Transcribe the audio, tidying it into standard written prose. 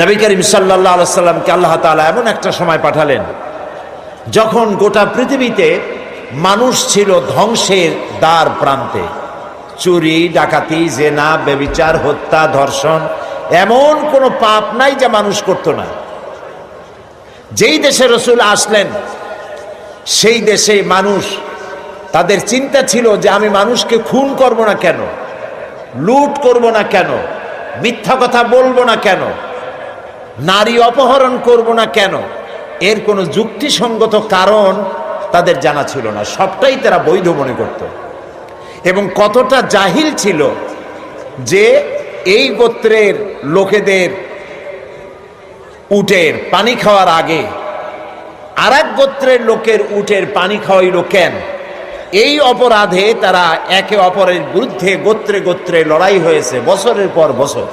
নবী করিম সাল্লাল্লাহু আলাইহি সাল্লামকে আল্লাহ তাআলা এমন একটা সময় পাঠালেন যখন গোটা পৃথিবীতে মানুষ ছিল ধ্বংসের দ্বার প্রান্তে। চুরি, ডাকাতি, জেনা, ব্যভিচার, হত্যা, ধর্ষণ, এমন কোনো পাপ নাই যা মানুষ করত না। যেই দেশে রসুল আসলেন সেই দেশে মানুষ, তাদের চিন্তা ছিল যে আমি মানুষকে খুন করব না কেন, লুট করব না কেন, মিথ্যা কথা বলবো না কেন, নারী অপহরণ করব না কেন, এর কোনো যুক্তিসঙ্গত কারণ তাদের জানা ছিল না। সবটাই তারা বৈধ মনে করত। এবং কতটা জাহিল ছিল যে এই গোত্রের লোকেদের উটের পানি খাওয়ার আগে আর এক গোত্রের লোকের উটের পানি খাওয়াইল কেন, এই অপরাধে তারা একে অপরের বিরুদ্ধে গোত্রে গোত্রে লড়াই হয়েছে বছরের পর বছর।